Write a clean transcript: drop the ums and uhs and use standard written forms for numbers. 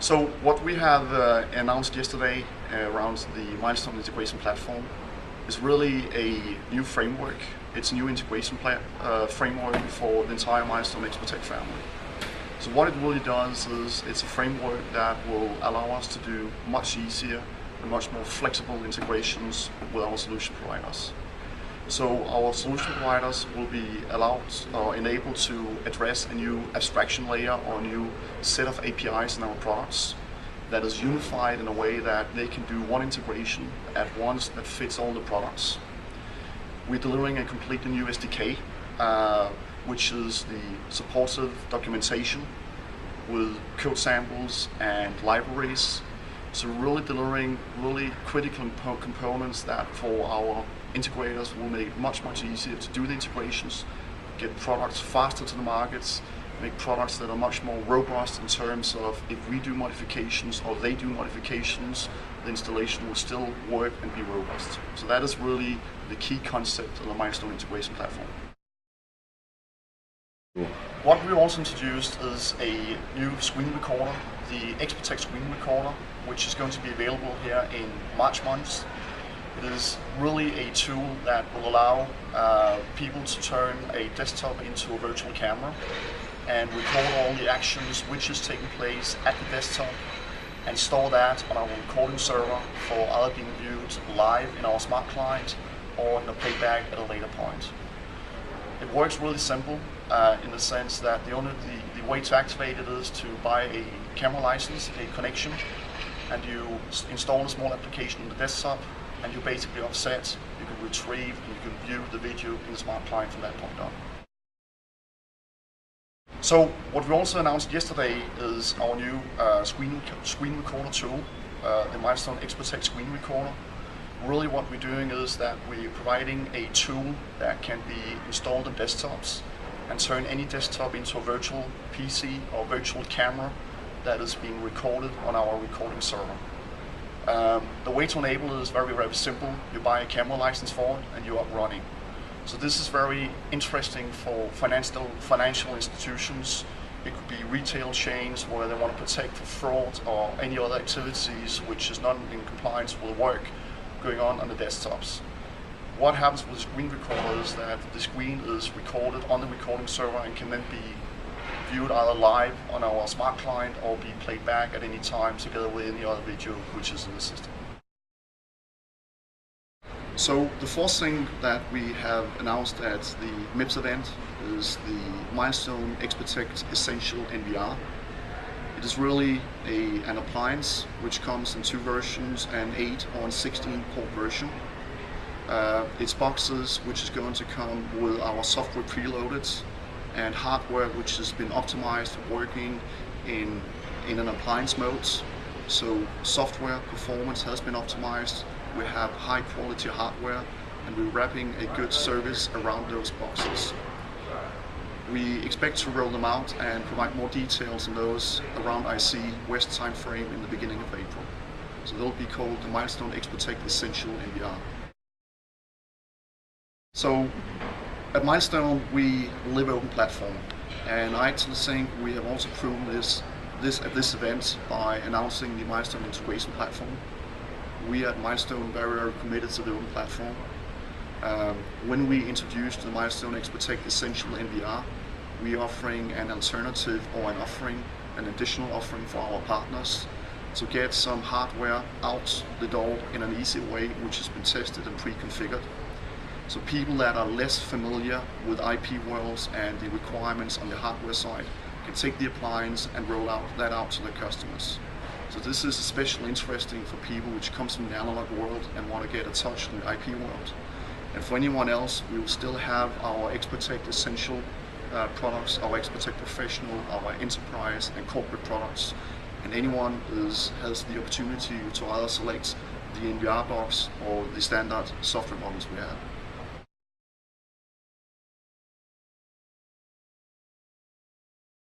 So what we have announced yesterday around the Milestone integration platform is really a new framework. It's a new integration framework for the entire Milestone XProtect family. So what it really does is it's a framework that will allow us to do much easier and much more flexible integrations with our solution providers. So our solution providers will be allowed or enabled to address a new abstraction layer or a new set of APIs in our products that is unified in a way that they can do one integration at once that fits all the products. We're delivering a completely new SDK, which is the supportive documentation with code samples and libraries. So really delivering really critical components that for our integrators will make it much easier to do the integrations, get products faster to the markets, make products that are much more robust in terms of if we do modifications or they do modifications, the installation will still work and be robust. So that is really the key concept of the Milestone integration platform. What we also introduced is a new screen recorder, the XProtect screen recorder, which is going to be available here in March month. It is really a tool that will allow people to turn a desktop into a virtual camera and record all the actions which is taking place at the desktop and store that on our recording server for either being viewed live in our smart client or in a playback at a later point. It works really simple in the sense that the way to activate it is to buy a camera license, a connection, and you install a small application on the desktop, and you basically offset, you can retrieve and you can view the video in the smart client from that point on. So what we also announced yesterday is our new screen recorder tool, the Milestone XProtect screen recorder. Really what we're doing is that we're providing a tool that can be installed on desktops and turn any desktop into a virtual PC or virtual camera that is being recorded on our recording server. The way to enable it is very simple. You buy a camera license for it and you're up running. So this is very interesting for financial institutions. It could be retail chains where they want to protect from fraud or any other activities which is not in compliance with work going on the desktops. What happens with the screen recorder is that the screen is recorded on the recording server and can then be viewed either live on our smart client or be played back at any time together with any other video which is in the system. So the first thing that we have announced at the MIPS event is the Milestone XProtect Essential NVR. It is really an appliance which comes in two versions, an 8 or 16 port version. It's boxes which is going to come with our software preloaded and hardware which has been optimized for working in an appliance mode. So software performance has been optimized. We have high quality hardware and we're wrapping a good service around those boxes. We expect to roll them out and provide more details on those around IC West timeframe in the beginning of April. So they'll be called the Milestone XProtect Essential NVR. So at Milestone we live open platform, and I actually think we have also proven this at this event by announcing the Milestone integration platform. We at Milestone very committed to the open platform. When we introduced the Milestone XProtect Essential NVR, we are offering an alternative or an additional offering for our partners to get some hardware out the door in an easy way which has been tested and pre-configured. So people that are less familiar with IP worlds and the requirements on the hardware side can take the appliance and roll that out to their customers. So this is especially interesting for people which comes from the analog world and want to get a touch in the IP world. And for anyone else, we will still have our XProtect Essential products, our XProtect Professional, our Enterprise and Corporate products. And anyone has the opportunity to either select the NVR box or the standard software models we have.